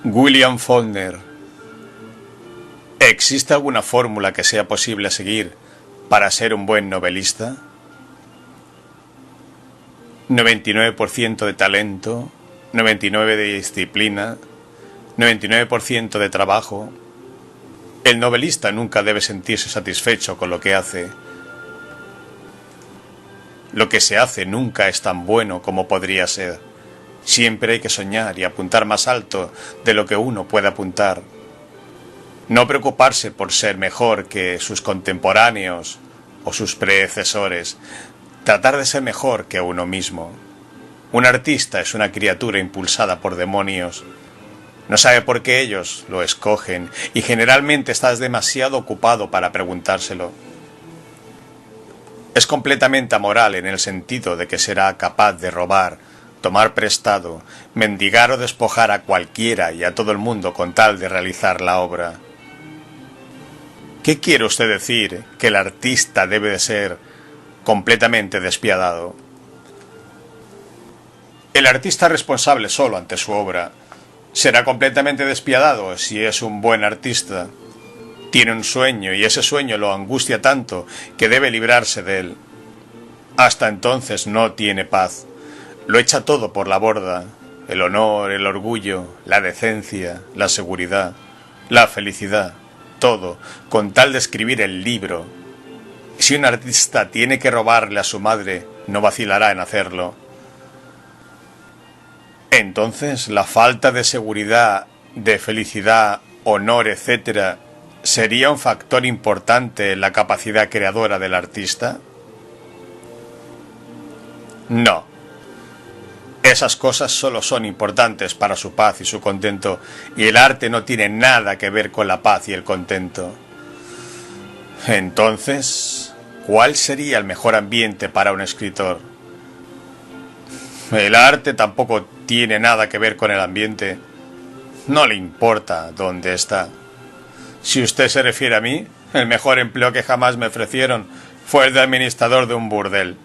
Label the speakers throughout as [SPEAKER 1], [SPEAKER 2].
[SPEAKER 1] William Faulkner. ¿Existe alguna fórmula que sea posible seguir para ser un buen novelista? 99% de talento, 99% de disciplina, 99% de trabajo. El novelista nunca debe sentirse satisfecho con lo que hace. Lo que se hace nunca es tan bueno como podría ser. Siempre hay que soñar y apuntar más alto de lo que uno puede apuntar. No preocuparse por ser mejor que sus contemporáneos o sus predecesores. Tratar de ser mejor que uno mismo. Un artista es una criatura impulsada por demonios. No sabe por qué ellos lo escogen y generalmente estás demasiado ocupado para preguntárselo. Es completamente amoral en el sentido de que será capaz de robar, tomar prestado, mendigar o despojar a cualquiera y a todo el mundo con tal de realizar la obra. ¿Qué quiere usted decir que el artista debe de ser completamente despiadado? El artista responsable solo ante su obra será completamente despiadado si es un buen artista. Tiene un sueño y ese sueño lo angustia tanto que debe librarse de él. Hasta entonces no tiene paz. Lo echa todo por la borda, el honor, el orgullo, la decencia, la seguridad, la felicidad, todo, con tal de escribir el libro. Si un artista tiene que robarle a su madre, no vacilará en hacerlo. Entonces, la falta de seguridad, de felicidad, honor, etc., ¿sería un factor importante en la capacidad creadora del artista? No. Esas cosas solo son importantes para su paz y su contento, y el arte no tiene nada que ver con la paz y el contento. Entonces, ¿cuál sería el mejor ambiente para un escritor? El arte tampoco tiene nada que ver con el ambiente. No le importa dónde está. Si usted se refiere a mí, el mejor empleo que jamás me ofrecieron fue el de administrador de un burdel.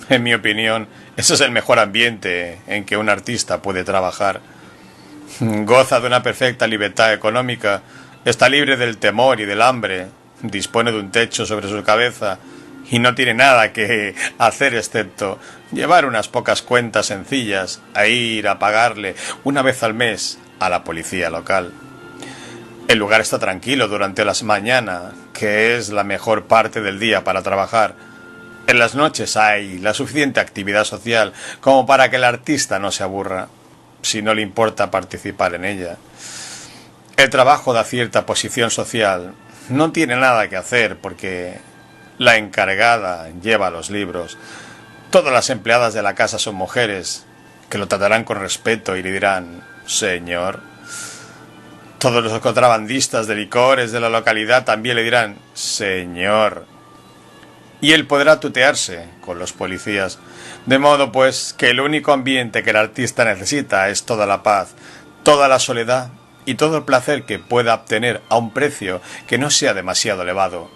[SPEAKER 1] En mi opinión, ese es el mejor ambiente en que un artista puede trabajar. Goza de una perfecta libertad económica, está libre del temor y del hambre, dispone de un techo sobre su cabeza y no tiene nada que hacer excepto llevar unas pocas cuentas sencillas a ir a pagarle una vez al mes a la policía local. El lugar está tranquilo durante las mañanas, que es la mejor parte del día para trabajar. En las noches hay la suficiente actividad social como para que el artista no se aburra, si no le importa participar en ella. El trabajo da cierta posición social. No tiene nada que hacer porque la encargada lleva los libros. Todas las empleadas de la casa son mujeres, que lo tratarán con respeto y le dirán «señor». Todos los contrabandistas de licores de la localidad también le dirán «señor». Y él podrá tutearse con los policías, de modo pues que el único ambiente que el artista necesita es toda la paz, toda la soledad y todo el placer que pueda obtener a un precio que no sea demasiado elevado.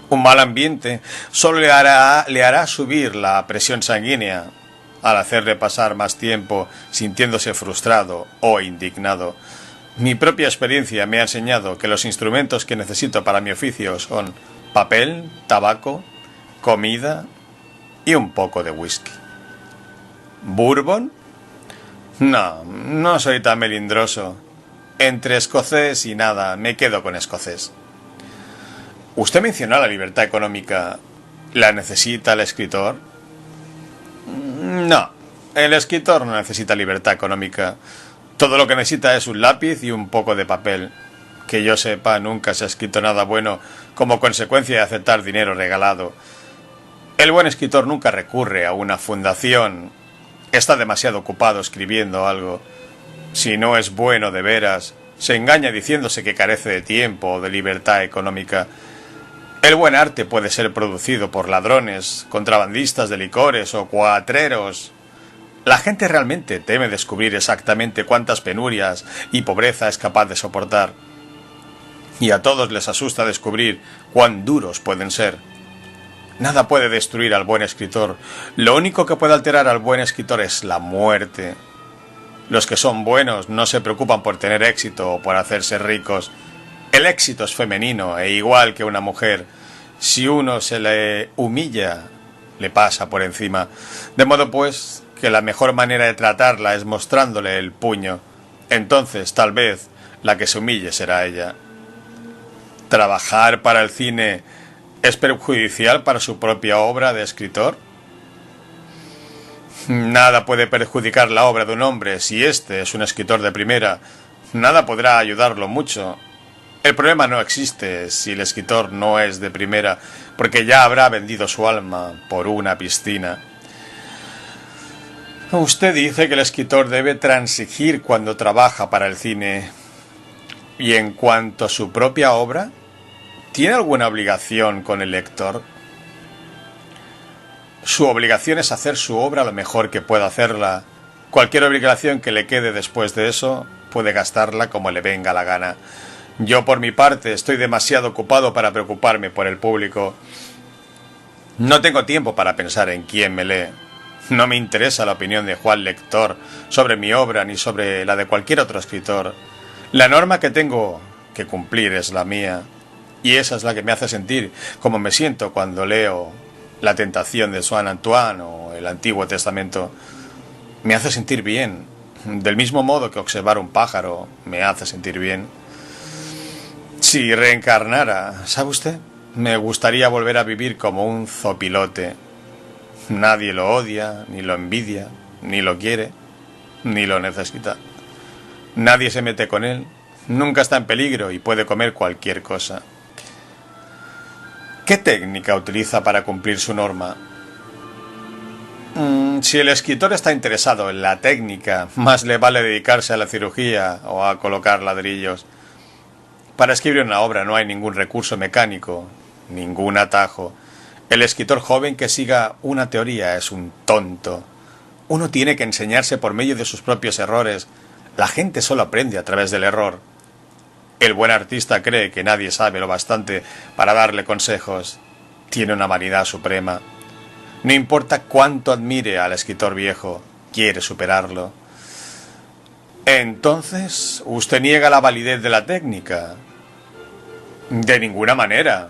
[SPEAKER 1] Un mal ambiente solo le hará subir la presión sanguínea, al hacerle pasar más tiempo sintiéndose frustrado o indignado. Mi propia experiencia me ha enseñado que los instrumentos que necesito para mi oficio son papel, tabaco, comida y un poco de whisky. ¿Bourbon? No, no soy tan melindroso. Entre escocés y nada, me quedo con escocés. Usted mencionó la libertad económica. ¿La necesita el escritor? No, el escritor no necesita libertad económica. Todo lo que necesita es un lápiz y un poco de papel. Que yo sepa, nunca se ha escrito nada bueno como consecuencia de aceptar dinero regalado. El buen escritor nunca recurre a una fundación. Está demasiado ocupado escribiendo algo. Si no es bueno de veras, se engaña diciéndose que carece de tiempo o de libertad económica. El buen arte puede ser producido por ladrones, contrabandistas de licores o cuatreros. La gente realmente teme descubrir exactamente cuántas penurias y pobreza es capaz de soportar. Y a todos les asusta descubrir cuán duros pueden ser. Nada puede destruir al buen escritor. Lo único que puede alterar al buen escritor es la muerte. Los que son buenos no se preocupan por tener éxito o por hacerse ricos. El éxito es femenino e igual que una mujer. Si uno se le humilla, le pasa por encima. De modo pues que la mejor manera de tratarla es mostrándole el puño. Entonces, tal vez, la que se humille será ella. ¿Trabajar para el cine es perjudicial para su propia obra de escritor? Nada puede perjudicar la obra de un hombre si éste es un escritor de primera. Nada podrá ayudarlo mucho. El problema no existe si el escritor no es de primera, porque ya habrá vendido su alma por una piscina. Usted dice que el escritor debe transigir cuando trabaja para el cine. ¿Y en cuanto a su propia obra? ¿Tiene alguna obligación con el lector? Su obligación es hacer su obra lo mejor que pueda hacerla. Cualquier obligación que le quede después de eso, puede gastarla como le venga la gana. Yo, por mi parte, estoy demasiado ocupado para preocuparme por el público. No tengo tiempo para pensar en quién me lee. No me interesa la opinión de Juan Lector sobre mi obra ni sobre la de cualquier otro escritor. La norma que tengo que cumplir es la mía. Y esa es la que me hace sentir como me siento cuando leo La tentación de Swan Antoine o el Antiguo Testamento. Me hace sentir bien, del mismo modo que observar un pájaro me hace sentir bien. Si reencarnara, ¿sabe usted? Me gustaría volver a vivir como un zopilote. Nadie lo odia, ni lo envidia, ni lo quiere, ni lo necesita. Nadie se mete con él, nunca está en peligro y puede comer cualquier cosa. ¿Qué técnica utiliza para cumplir su norma? Si el escritor está interesado en la técnica, más le vale dedicarse a la cirugía o a colocar ladrillos. Para escribir una obra no hay ningún recurso mecánico, ningún atajo. El escritor joven que siga una teoría es un tonto. Uno tiene que enseñarse por medio de sus propios errores. La gente solo aprende a través del error. El buen artista cree que nadie sabe lo bastante para darle consejos. Tiene una vanidad suprema. No importa cuánto admire al escritor viejo, quiere superarlo. Entonces, ¿usted niega la validez de la técnica? De ninguna manera.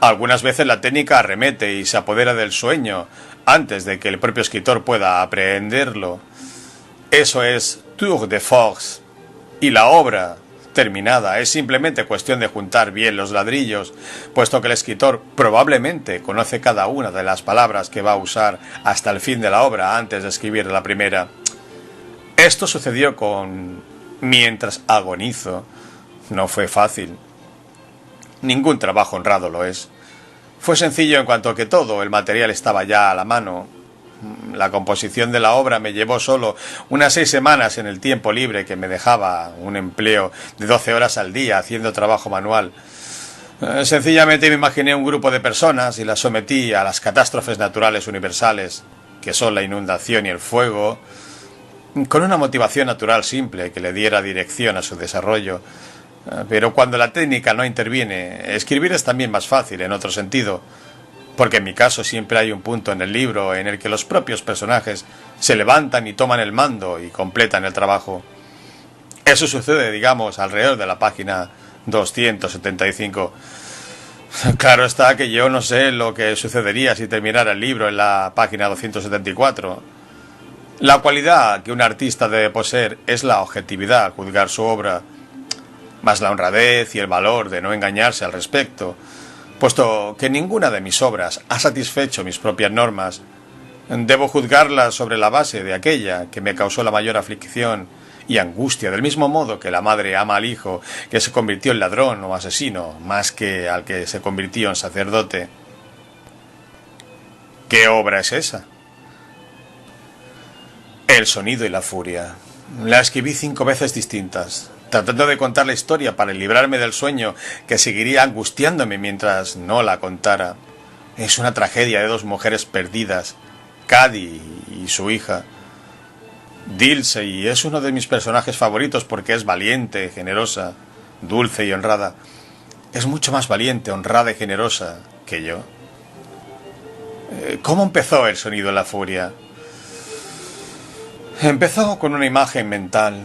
[SPEAKER 1] Algunas veces la técnica arremete y se apodera del sueño antes de que el propio escritor pueda aprehenderlo. Eso es tour de force. Y la obra terminada es simplemente cuestión de juntar bien los ladrillos, puesto que el escritor probablemente conoce cada una de las palabras que va a usar hasta el fin de la obra antes de escribir la primera. Esto sucedió con Mientras agonizo. No fue fácil. Ningún trabajo honrado lo es. Fue sencillo en cuanto que todo el material estaba ya a la mano. La composición de la obra me llevó solo unas 6 semanas en el tiempo libre que me dejaba un empleo de 12 horas al día haciendo trabajo manual. Sencillamente me imaginé un grupo de personas y las sometí a las catástrofes naturales universales, que son la inundación y el fuego, con una motivación natural simple que le diera dirección a su desarrollo. Pero cuando la técnica no interviene, escribir es también más fácil en otro sentido, porque en mi caso siempre hay un punto en el libro en el que los propios personajes se levantan y toman el mando y completan el trabajo. Eso sucede, digamos, alrededor de la página 275. Claro está que yo no sé lo que sucedería si terminara el libro en la página 274. La cualidad que un artista debe poseer es la objetividad al juzgar su obra, más la honradez y el valor de no engañarse al respecto. Puesto que ninguna de mis obras ha satisfecho mis propias normas, debo juzgarlas sobre la base de aquella que me causó la mayor aflicción y angustia, del mismo modo que la madre ama al hijo que se convirtió en ladrón o asesino, más que al que se convirtió en sacerdote. ¿Qué obra es esa? El sonido y la furia. La escribí 5 veces distintas, tratando de contar la historia para librarme del sueño que seguiría angustiándome mientras no la contara. Es una tragedia de 2 mujeres perdidas, Cady y su hija. Dilsey es uno de mis personajes favoritos porque es valiente, generosa, dulce y honrada. Es mucho más valiente, honrada y generosa que yo. ¿Cómo empezó el sonido de la furia? Empezó con una imagen mental.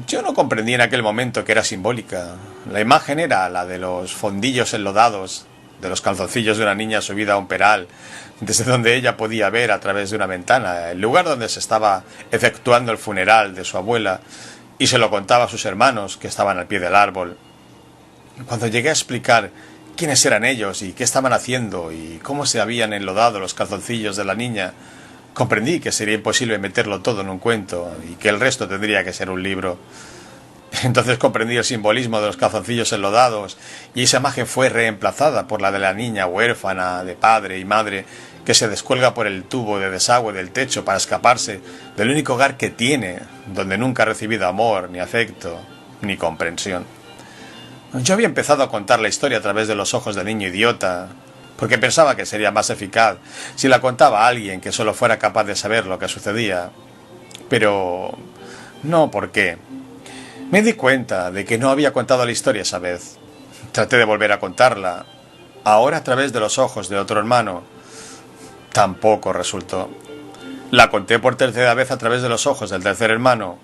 [SPEAKER 1] Yo no comprendí en aquel momento que era simbólica. La imagen era la de los fondillos enlodados, de los calzoncillos de una niña subida a un peral, desde donde ella podía ver a través de una ventana el lugar donde se estaba efectuando el funeral de su abuela, y se lo contaba a sus hermanos que estaban al pie del árbol. Cuando llegué a explicar quiénes eran ellos y qué estaban haciendo y cómo se habían enlodado los calzoncillos de la niña, comprendí que sería imposible meterlo todo en un cuento y que el resto tendría que ser un libro. Entonces comprendí el simbolismo de los calzoncillos enlodados, y esa imagen fue reemplazada por la de la niña huérfana de padre y madre que se descuelga por el tubo de desagüe del techo para escaparse del único hogar que tiene, donde nunca ha recibido amor, ni afecto, ni comprensión. Yo había empezado a contar la historia a través de los ojos del niño idiota, porque pensaba que sería más eficaz si la contaba a alguien que solo fuera capaz de saber lo que sucedía. Pero no, ¿por qué? Me di cuenta de que no había contado la historia esa vez. Traté de volver a contarla, ahora a través de los ojos de otro hermano. Tampoco resultó. La conté por tercera vez a través de los ojos del tercer hermano.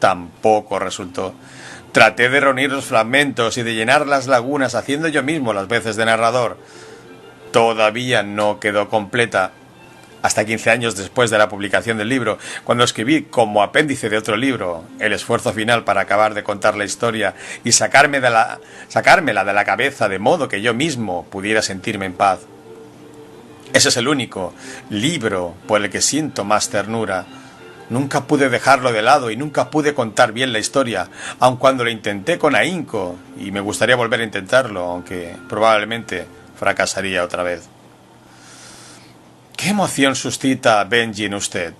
[SPEAKER 1] Tampoco resultó. Traté de reunir los fragmentos y de llenar las lagunas haciendo yo mismo las veces de narrador. Todavía no quedó completa. Hasta 15 años después de la publicación del libro, cuando escribí como apéndice de otro libro el esfuerzo final para acabar de contar la historia y sacármela de la cabeza de modo que yo mismo pudiera sentirme en paz. Ese es el único libro por el que siento más ternura. Nunca pude dejarlo de lado y nunca pude contar bien la historia, aun cuando lo intenté con ahínco, y me gustaría volver a intentarlo, aunque probablemente fracasaría otra vez. ¿Qué emoción suscita Benji en usted?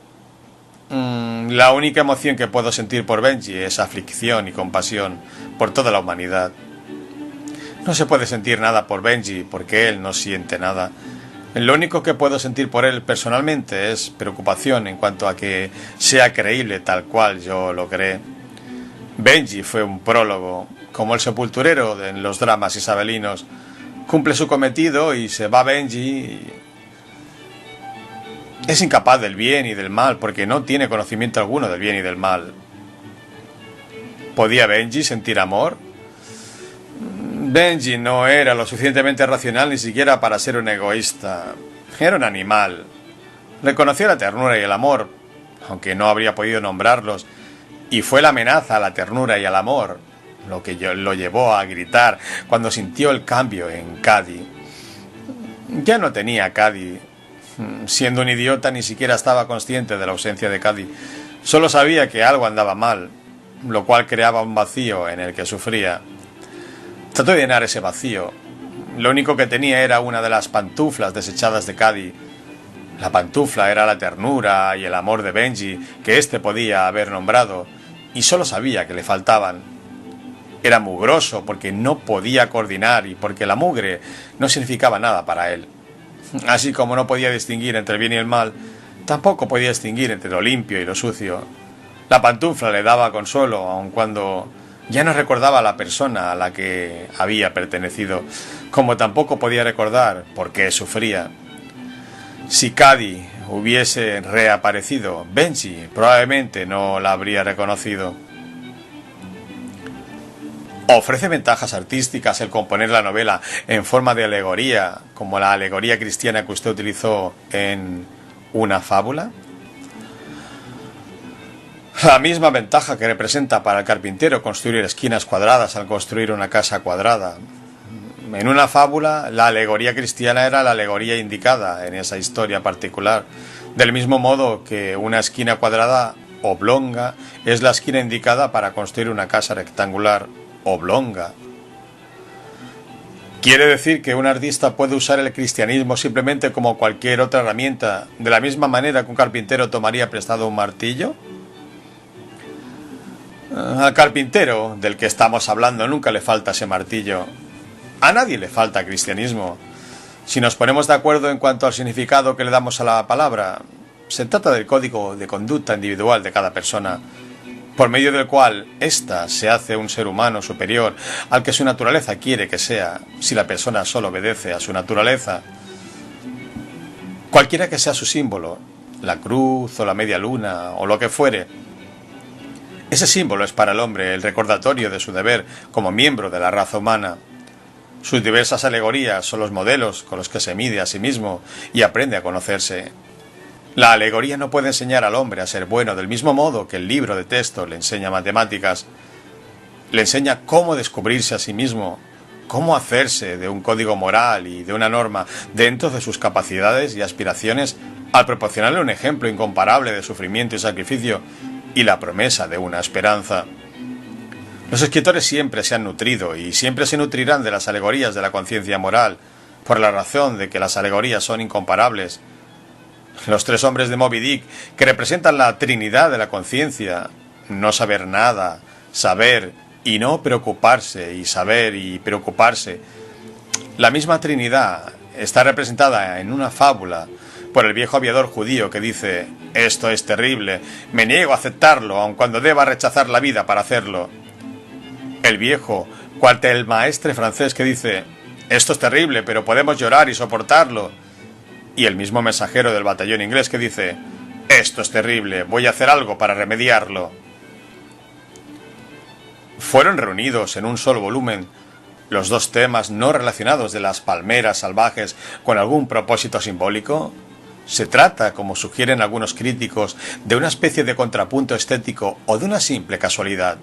[SPEAKER 1] La única emoción que puedo sentir por Benji es aflicción y compasión por toda la humanidad. No se puede sentir nada por Benji porque él no siente nada. Lo único que puedo sentir por él personalmente es preocupación en cuanto a que sea creíble tal cual yo lo creé. Benji fue un prólogo, como el sepulturero en los dramas isabelinos. Cumple su cometido y se va Benji. Es incapaz del bien y del mal porque no tiene conocimiento alguno del bien y del mal. ¿Podía Benji sentir amor? Benji no era lo suficientemente racional ni siquiera para ser un egoísta. Era un animal. Reconoció la ternura y el amor, aunque no habría podido nombrarlos, y fue la amenaza a la ternura y al amor lo que lo llevó a gritar cuando sintió el cambio en Cady. Ya no tenía Cady. Siendo un idiota, ni siquiera estaba consciente de la ausencia de Cady. Solo sabía que algo andaba mal, lo cual creaba un vacío en el que sufría. Trató de llenar ese vacío. Lo único que tenía era una de las pantuflas desechadas de Cady. La pantufla era la ternura y el amor de Benji que éste podía haber nombrado, y solo sabía que le faltaban. Era mugroso porque no podía coordinar y porque la mugre no significaba nada para él. Así como no podía distinguir entre el bien y el mal, tampoco podía distinguir entre lo limpio y lo sucio. La pantufla le daba consuelo, aun cuando ya no recordaba a la persona a la que había pertenecido, como tampoco podía recordar por qué sufría. Si Cady hubiese reaparecido, Benji probablemente no la habría reconocido. ¿Ofrece ventajas artísticas el componer la novela en forma de alegoría, como la alegoría cristiana que usted utilizó en Una fábula? La misma ventaja que representa para el carpintero construir esquinas cuadradas al construir una casa cuadrada. En Una fábula, la alegoría cristiana era la alegoría indicada en esa historia particular, del mismo modo que una esquina cuadrada oblonga es la esquina indicada para construir una casa rectangular oblonga. ¿Quiere decir que un artista puede usar el cristianismo simplemente como cualquier otra herramienta, de la misma manera que un carpintero tomaría prestado un martillo? Al carpintero del que estamos hablando nunca le falta ese martillo. A nadie le falta cristianismo. Si nos ponemos de acuerdo en cuanto al significado que le damos a la palabra, se trata del código de conducta individual de cada persona, por medio del cual ésta se hace un ser humano superior al que su naturaleza quiere que sea, si la persona solo obedece a su naturaleza. Cualquiera que sea su símbolo, la cruz o la media luna o lo que fuere. Ese símbolo es para el hombre el recordatorio de su deber como miembro de la raza humana. Sus diversas alegorías son los modelos con los que se mide a sí mismo y aprende a conocerse. La alegoría no puede enseñar al hombre a ser bueno del mismo modo que el libro de texto le enseña matemáticas. Le enseña cómo descubrirse a sí mismo, cómo hacerse de un código moral y de una norma dentro de sus capacidades y aspiraciones al proporcionarle un ejemplo incomparable de sufrimiento y sacrificio y la promesa de una esperanza. Los escritores siempre se han nutrido y siempre se nutrirán de las alegorías de la conciencia moral, por la razón de que las alegorías son incomparables. Los tres hombres de Moby Dick, que representan la trinidad de la conciencia, no saber nada, saber y no preocuparse, y saber y preocuparse. La misma trinidad está representada en una fábula por el viejo aviador judío que dice: «Esto es terrible, me niego a aceptarlo, aun cuando deba rechazar la vida para hacerlo». El viejo cuartelmaestre francés que dice: «Esto es terrible, pero podemos llorar y soportarlo». Y el mismo mensajero del batallón inglés que dice: «Esto es terrible, voy a hacer algo para remediarlo». Fueron reunidos en un solo volumen los dos temas no relacionados de las palmeras salvajes con algún propósito simbólico. ¿Se trata, como sugieren algunos críticos, de una especie de contrapunto estético o de una simple casualidad?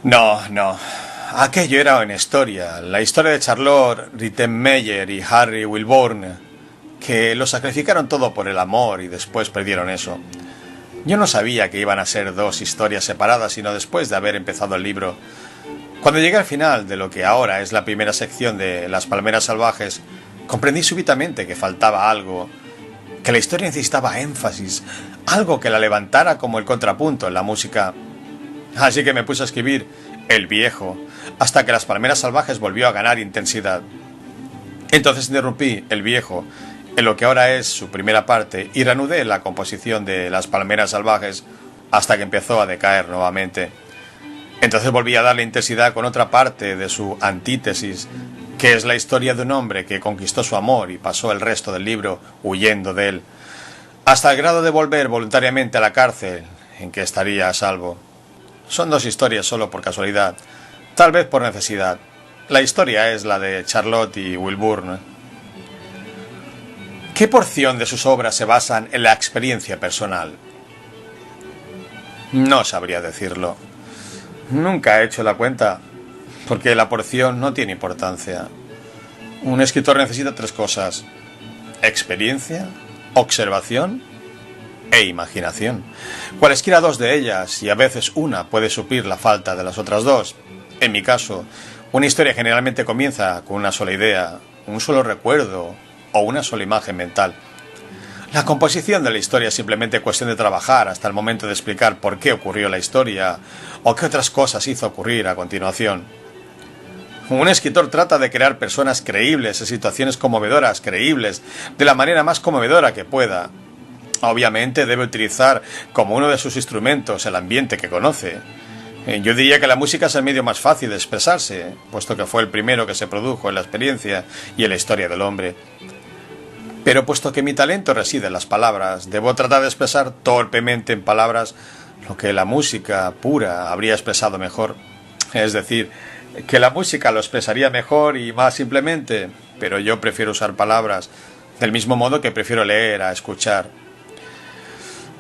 [SPEAKER 1] No. Aquello era una historia, la historia de Charlotte Rottenmeier y Harry Wilborn, que lo sacrificaron todo por el amor y después perdieron eso. Yo no sabía que iban a ser dos historias separadas, sino después de haber empezado el libro. Cuando llegué al final de lo que ahora es la primera sección de Las palmeras salvajes, comprendí súbitamente que faltaba algo, que la historia necesitaba énfasis, algo que la levantara como el contrapunto en la música. Así que me puse a escribir El viejo, hasta que Las palmeras salvajes volvió a ganar intensidad. Entonces interrumpí El viejo en lo que ahora es su primera parte y reanudé la composición de Las palmeras salvajes hasta que empezó a decaer nuevamente. Entonces volví a darle intensidad con otra parte de su antítesis, que es la historia de un hombre que conquistó su amor y pasó el resto del libro huyendo de él, hasta el grado de volver voluntariamente a la cárcel en que estaría a salvo. Son dos historias solo por casualidad, tal vez por necesidad. La historia es la de Charlotte y Wilburn. ¿Qué porción de sus obras se basan en la experiencia personal? No sabría decirlo. Nunca he hecho la cuenta, porque la porción no tiene importancia. Un escritor necesita tres cosas: experiencia, observación e imaginación. Cualesquiera dos de ellas, y a veces una, puede suplir la falta de las otras dos. En mi caso, una historia generalmente comienza con una sola idea, un solo recuerdo o una sola imagen mental. La composición de la historia es simplemente cuestión de trabajar hasta el momento de explicar por qué ocurrió la historia o qué otras cosas hizo ocurrir a continuación. Un escritor trata de crear personas creíbles en situaciones conmovedoras, creíbles, de la manera más conmovedora que pueda. Obviamente debe utilizar como uno de sus instrumentos el ambiente que conoce. Yo diría que la música es el medio más fácil de expresarse, puesto que fue el primero que se produjo en la experiencia y en la historia del hombre. Pero puesto que mi talento reside en las palabras, debo tratar de expresar torpemente en palabras lo que la música pura habría expresado mejor. Es decir, que la música lo expresaría mejor y más simplemente, pero yo prefiero usar palabras, del mismo modo que prefiero leer a escuchar.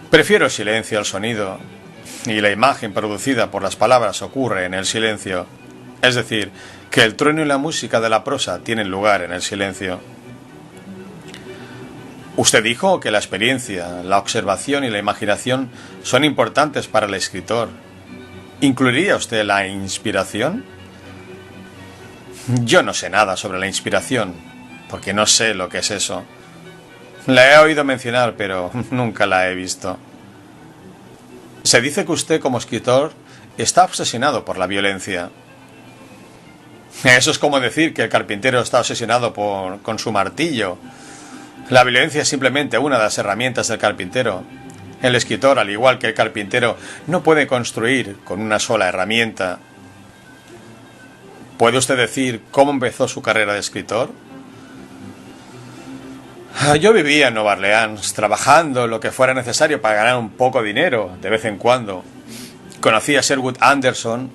[SPEAKER 1] Prefiero el silencio al sonido, y la imagen producida por las palabras ocurre en el silencio. Es decir, que el trueno y la música de la prosa tienen lugar en el silencio. Usted dijo que la experiencia, la observación y la imaginación son importantes para el escritor. ¿Incluiría usted la inspiración? Yo no sé nada sobre la inspiración, porque no sé lo que es eso. La he oído mencionar, pero nunca la he visto. Se dice que usted, como escritor, está obsesionado por la violencia. Eso es como decir que el carpintero está obsesionado con su martillo. La violencia es simplemente una de las herramientas del carpintero. El escritor, al igual que el carpintero, no puede construir con una sola herramienta. ¿Puede usted decir cómo empezó su carrera de escritor? Yo vivía en Nueva Orleans, trabajando lo que fuera necesario para ganar un poco de dinero, de vez en cuando. Conocí a Sherwood Anderson.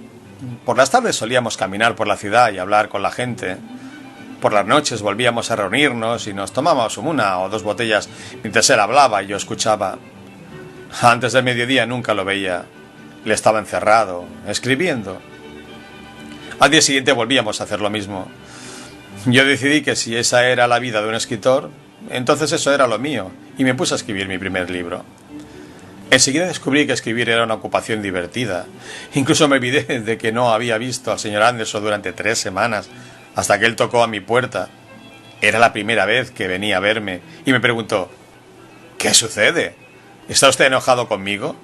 [SPEAKER 1] Por las tardes solíamos caminar por la ciudad y hablar con la gente. Por las noches volvíamos a reunirnos y nos tomábamos una o dos botellas mientras él hablaba y yo escuchaba. Antes del mediodía nunca lo veía. Él estaba encerrado, escribiendo. Al día siguiente volvíamos a hacer lo mismo. Yo decidí que si esa era la vida de un escritor, entonces eso era lo mío, y me puse a escribir mi primer libro. Enseguida descubrí que escribir era una ocupación divertida. Incluso me olvidé de que no había visto al señor Anderson durante 3 semanas, hasta que él tocó a mi puerta. Era la primera vez que venía a verme, y me preguntó: ¿qué sucede? ¿Está usted enojado conmigo?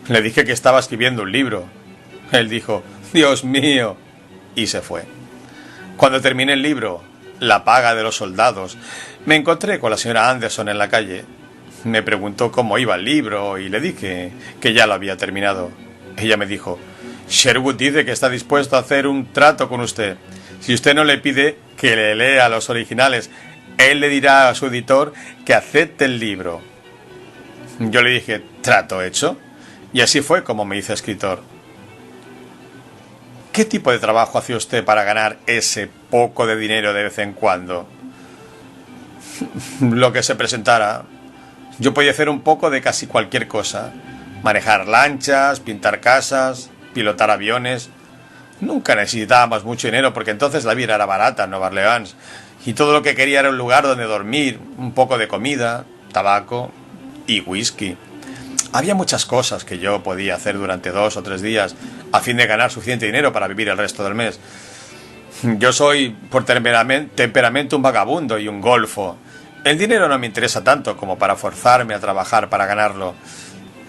[SPEAKER 1] Le dije que estaba escribiendo un libro. Él dijo: ¡Dios mío!, y se fue. Cuando terminé el libro, La paga de los soldados, me encontré con la señora Anderson en la calle. Me preguntó cómo iba el libro y le dije que ya lo había terminado. Ella me dijo: Sherwood dice que está dispuesto a hacer un trato con usted. Si usted no le pide que le lea los originales, él le dirá a su editor que acepte el libro. Yo le dije: ¿trato hecho? Y así fue como me hice escritor. ¿Qué tipo de trabajo hacía usted para ganar ese poco de dinero de vez en cuando? Lo que se presentara. Yo podía hacer un poco de casi cualquier cosa. Manejar lanchas, pintar casas, pilotar aviones. Nunca necesitábamos mucho dinero porque entonces la vida era barata en Nueva Orleans. Y todo lo que quería era un lugar donde dormir, un poco de comida, tabaco y whisky. Había muchas cosas que yo podía hacer durante 2 o 3 días a fin de ganar suficiente dinero para vivir el resto del mes. Yo soy por temperamento un vagabundo y un golfo. El dinero no me interesa tanto como para forzarme a trabajar para ganarlo.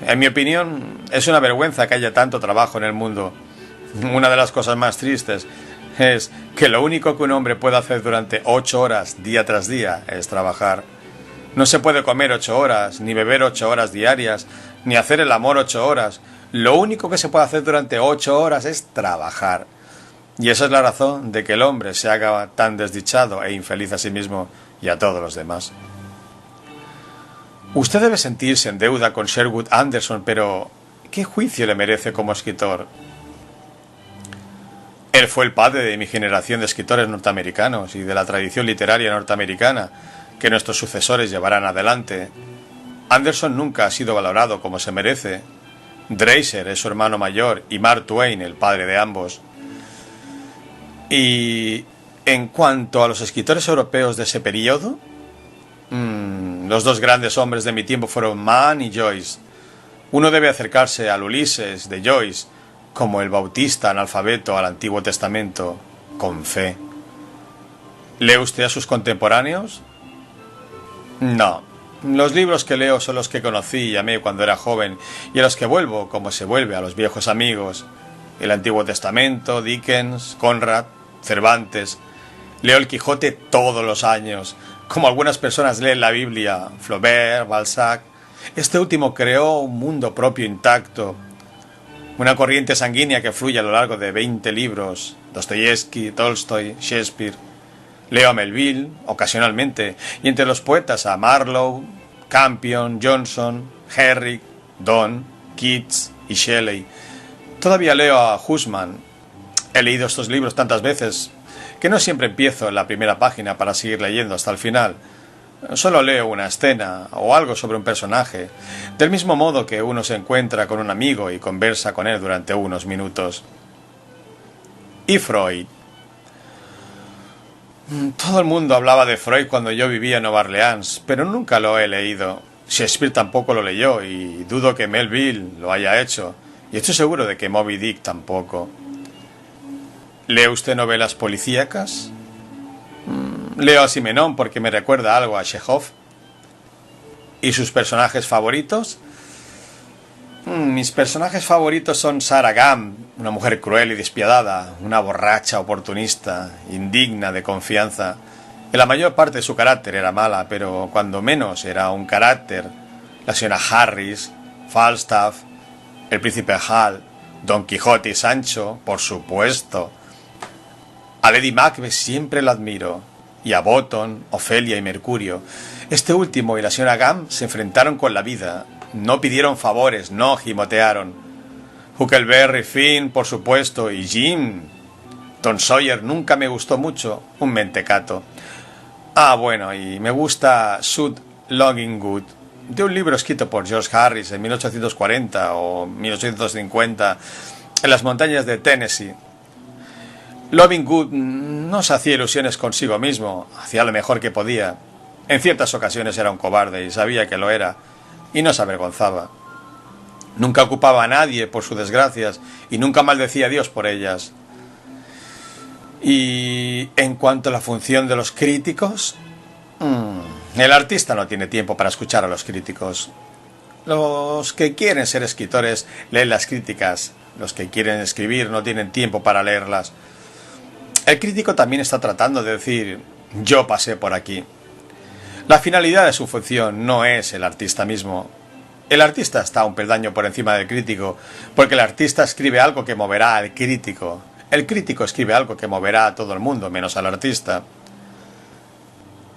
[SPEAKER 1] En mi opinión, es una vergüenza que haya tanto trabajo en el mundo. Una de las cosas más tristes es que lo único que un hombre puede hacer durante 8 horas día tras día es trabajar. No se puede comer 8 horas, ni beber 8 horas diarias, ni hacer el amor 8 horas. Lo único que se puede hacer durante 8 horas es trabajar. Y esa es la razón de que el hombre se haga tan desdichado e infeliz a sí mismo y a todos los demás. Usted debe sentirse en deuda con Sherwood Anderson, pero ¿qué juicio le merece como escritor? Él fue el padre de mi generación de escritores norteamericanos y de la tradición literaria norteamericana que nuestros sucesores llevarán adelante. Anderson nunca ha sido valorado como se merece. Dreiser es su hermano mayor y Mark Twain el padre de ambos. Y en cuanto a los escritores europeos de ese periodo, los 2 grandes hombres de mi tiempo fueron Mann y Joyce. Uno debe acercarse al Ulises de Joyce como el bautista analfabeto al Antiguo Testamento, con fe. ¿Lee usted a sus contemporáneos? No. Los libros que leo son los que conocí y amé cuando era joven y a los que vuelvo como se vuelve a los viejos amigos. El Antiguo Testamento, Dickens, Conrad, Cervantes. Leo el Quijote todos los años, como algunas personas leen la Biblia, Flaubert, Balzac. Este último creó un mundo propio intacto, una corriente sanguínea que fluye a lo largo de 20 libros, Dostoyevsky, Tolstoy, Shakespeare. Leo a Melville, ocasionalmente, y entre los poetas a Marlowe, Campion, Johnson, Herrick, Donne, Keats y Shelley. Todavía leo a Huysmans. He leído estos libros tantas veces que no siempre empiezo en la primera página para seguir leyendo hasta el final. Solo leo una escena o algo sobre un personaje, del mismo modo que uno se encuentra con un amigo y conversa con él durante unos minutos. Y Freud. Todo el mundo hablaba de Freud cuando yo vivía en Nueva Orleans, pero nunca lo he leído. Shakespeare tampoco lo leyó y dudo que Melville lo haya hecho, y estoy seguro de que Moby Dick tampoco. ¿Lee usted novelas policíacas? Leo a Simenon porque me recuerda algo a Chekhov. ¿Y sus personajes favoritos? Mis personajes favoritos son Sarah Gamp, una mujer cruel y despiadada, una borracha oportunista, indigna de confianza. En la mayor parte de su carácter era mala, pero cuando menos era un carácter. La señora Harris, Falstaff, el príncipe Hal, Don Quijote y Sancho, por supuesto. A Lady Macbeth siempre la admiro, y a Bottom, Ofelia y Mercurio. Este último y la señora Gamp se enfrentaron con la vida. No pidieron favores, no gimotearon. Huckleberry Finn, por supuesto, y Jim. Tom Sawyer nunca me gustó mucho, un mentecato. Ah, bueno, y me gusta Sud Logingood, de un libro escrito por George Harris en 1840 o 1850 en las montañas de Tennessee. Logingood no se hacía ilusiones consigo mismo, hacía lo mejor que podía. En ciertas ocasiones era un cobarde y sabía que lo era, y no se avergonzaba. Nunca ocupaba a nadie por sus desgracias y nunca maldecía a Dios por ellas. Y en cuanto a la función de los críticos, el artista no tiene tiempo para escuchar a los críticos. Los que quieren ser escritores leen las críticas, los que quieren escribir no tienen tiempo para leerlas. El crítico también está tratando de decir, yo pasé por aquí. La finalidad de su función no es el artista mismo. El artista está un peldaño por encima del crítico, porque el artista escribe algo que moverá al crítico. El crítico escribe algo que moverá a todo el mundo, menos al artista.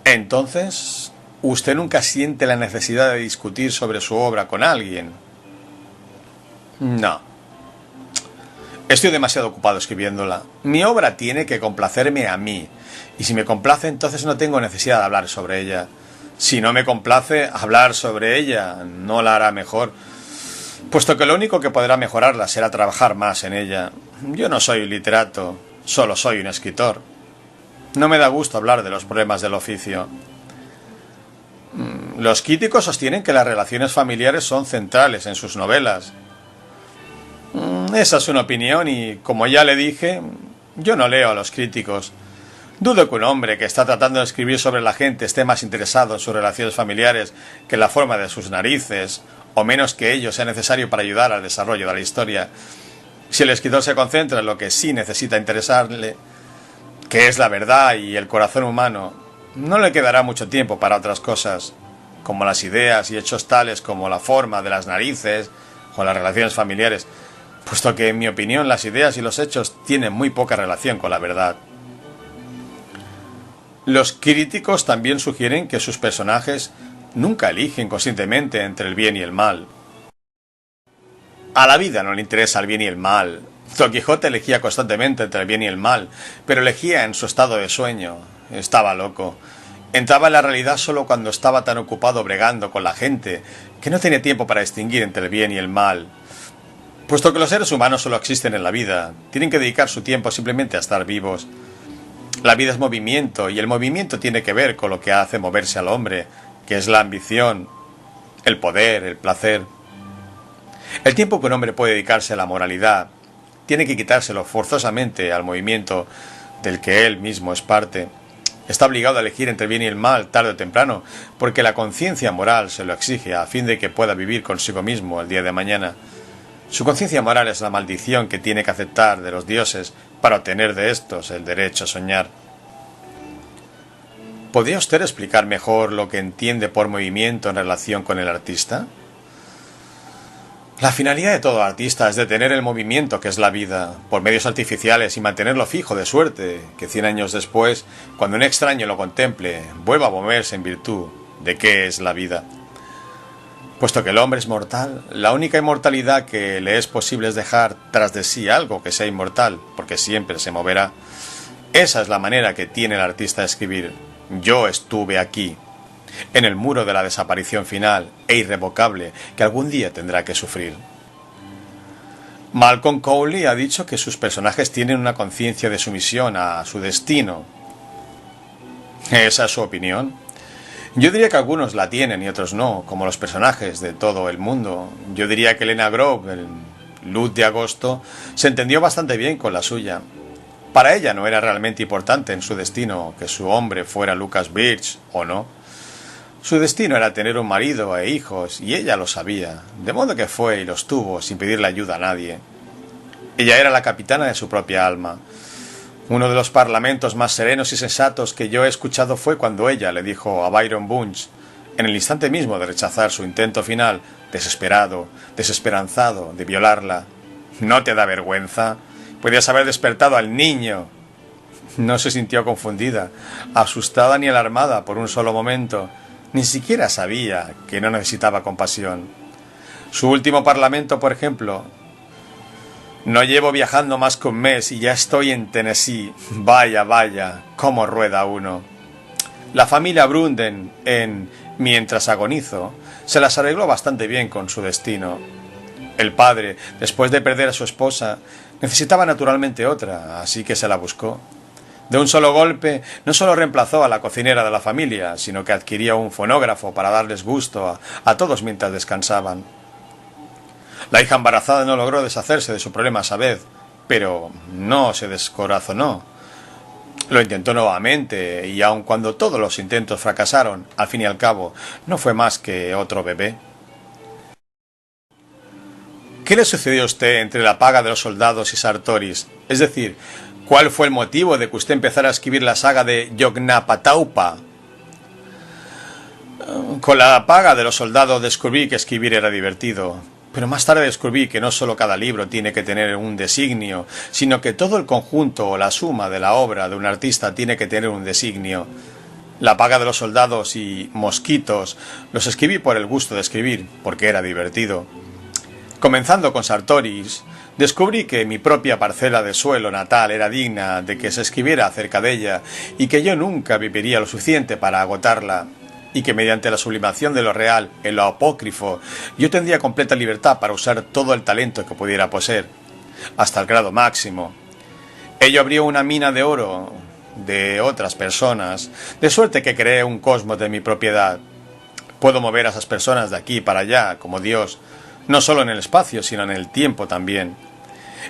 [SPEAKER 1] Entonces, ¿usted nunca siente la necesidad de discutir sobre su obra con alguien? No. Estoy demasiado ocupado escribiéndola. Mi obra tiene que complacerme a mí. Y si me complace, entonces no tengo necesidad de hablar sobre ella. Si no me complace, hablar sobre ella no la hará mejor, puesto que lo único que podrá mejorarla será trabajar más en ella. Yo no soy un literato, solo soy un escritor. No me da gusto hablar de los problemas del oficio. Los críticos sostienen que las relaciones familiares son centrales en sus novelas. Esa es una opinión y, como ya le dije, yo no leo a los críticos. Dudo que un hombre que está tratando de escribir sobre la gente esté más interesado en sus relaciones familiares que en la forma de sus narices, o menos que ello sea necesario para ayudar al desarrollo de la historia. Si el escritor se concentra en lo que sí necesita interesarle, que es la verdad y el corazón humano, no le quedará mucho tiempo para otras cosas, como las ideas y hechos tales como la forma de las narices o las relaciones familiares, puesto que, en mi opinión, las ideas y los hechos tienen muy poca relación con la verdad. Los críticos también sugieren que sus personajes nunca eligen conscientemente entre el bien y el mal. A la vida no le interesa el bien y el mal. Don Quijote elegía constantemente entre el bien y el mal, pero elegía en su estado de sueño. Estaba loco. Entraba en la realidad solo cuando estaba tan ocupado bregando con la gente que no tenía tiempo para distinguir entre el bien y el mal. Puesto que los seres humanos solo existen en la vida, tienen que dedicar su tiempo simplemente a estar vivos. La vida es movimiento, y el movimiento tiene que ver con lo que hace moverse al hombre, que es la ambición, el poder, el placer. El tiempo que un hombre puede dedicarse a la moralidad, tiene que quitárselo forzosamente al movimiento del que él mismo es parte. Está obligado a elegir entre el bien y el mal tarde o temprano, porque la conciencia moral se lo exige a fin de que pueda vivir consigo mismo el día de mañana. Su conciencia moral es la maldición que tiene que aceptar de los dioses para obtener de estos el derecho a soñar. ¿Podría usted explicar mejor lo que entiende por movimiento en relación con el artista? La finalidad de todo artista es detener el movimiento que es la vida, por medios artificiales y mantenerlo fijo de suerte que 100 años después, cuando un extraño lo contemple, vuelva a moverse en virtud de qué es la vida. Puesto que el hombre es mortal, la única inmortalidad que le es posible es dejar tras de sí algo que sea inmortal, porque siempre se moverá. Esa es la manera que tiene el artista de escribir. Yo estuve aquí, en el muro de la desaparición final e irrevocable que algún día tendrá que sufrir. Malcolm Cowley ha dicho que sus personajes tienen una conciencia de sumisión a su destino. ¿Esa es su opinión? Yo diría que algunos la tienen y otros no, como los personajes de todo el mundo. Yo diría que Elena Grove, el Luz de Agosto, se entendió bastante bien con la suya. Para ella no era realmente importante en su destino que su hombre fuera Lucas Birch o no. Su destino era tener un marido e hijos, y ella lo sabía, de modo que fue y los tuvo sin pedirle ayuda a nadie. Ella era la capitana de su propia alma. Uno de los parlamentos más serenos y sensatos que yo he escuchado fue cuando ella le dijo a Byron Bunch, en el instante mismo de rechazar su intento final, desesperado, desesperanzado, de violarla: ¿no te da vergüenza? Podías haber despertado al niño. No se sintió confundida, asustada ni alarmada por un solo momento. Ni siquiera sabía que no necesitaba compasión. Su último parlamento, por ejemplo: no llevo viajando más que un mes y ya estoy en Tennessee. Vaya, vaya, cómo rueda uno. La familia Brunden, en Mientras agonizo, se las arregló bastante bien con su destino. El padre, después de perder a su esposa, necesitaba naturalmente otra, así que se la buscó. De un solo golpe, no solo reemplazó a la cocinera de la familia, sino que adquirió un fonógrafo para darles gusto a todos mientras descansaban. La hija embarazada no logró deshacerse de su problema esa vez, pero no se descorazonó. Lo intentó nuevamente, y aun cuando todos los intentos fracasaron, al fin y al cabo, no fue más que otro bebé. ¿Qué le sucedió a usted entre la paga de los soldados y Sartoris? Es decir, ¿cuál fue el motivo de que usted empezara a escribir la saga de Yoknapataupa? Con la paga de los soldados descubrí que escribir era divertido, pero más tarde descubrí que no solo cada libro tiene que tener un designio, sino que todo el conjunto o la suma de la obra de un artista tiene que tener un designio. La paga de los soldados y Mosquitos los escribí por el gusto de escribir, porque era divertido. Comenzando con Sartoris, descubrí que mi propia parcela de suelo natal era digna de que se escribiera acerca de ella y que yo nunca viviría lo suficiente para agotarla, y que mediante la sublimación de lo real en lo apócrifo yo tendría completa libertad para usar todo el talento que pudiera poseer, hasta el grado máximo. Ello abrió una mina de oro de otras personas, de suerte que creé un cosmos de mi propiedad. Puedo mover a esas personas de aquí para allá, como Dios, no solo en el espacio, sino en el tiempo también.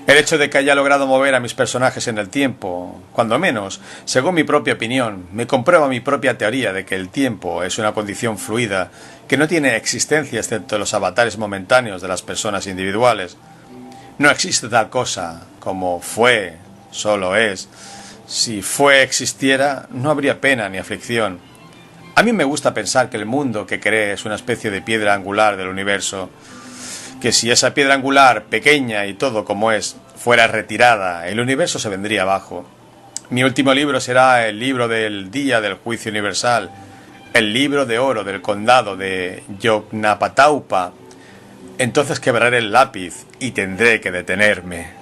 [SPEAKER 1] El hecho de que haya logrado mover a mis personajes en el tiempo, cuando menos, según mi propia opinión, me comprueba mi propia teoría de que el tiempo es una condición fluida, que no tiene existencia excepto los avatares momentáneos de las personas individuales. No existe tal cosa como fue, solo es. Si fue existiera, no habría pena ni aflicción. A mí me gusta pensar que el mundo que cree es una especie de piedra angular del universo, que si esa piedra angular, pequeña y todo como es, fuera retirada, el universo se vendría abajo. Mi último libro será el libro del día del juicio universal, el libro de oro del condado de Yoknapataupa. Entonces quebraré el lápiz y tendré que detenerme.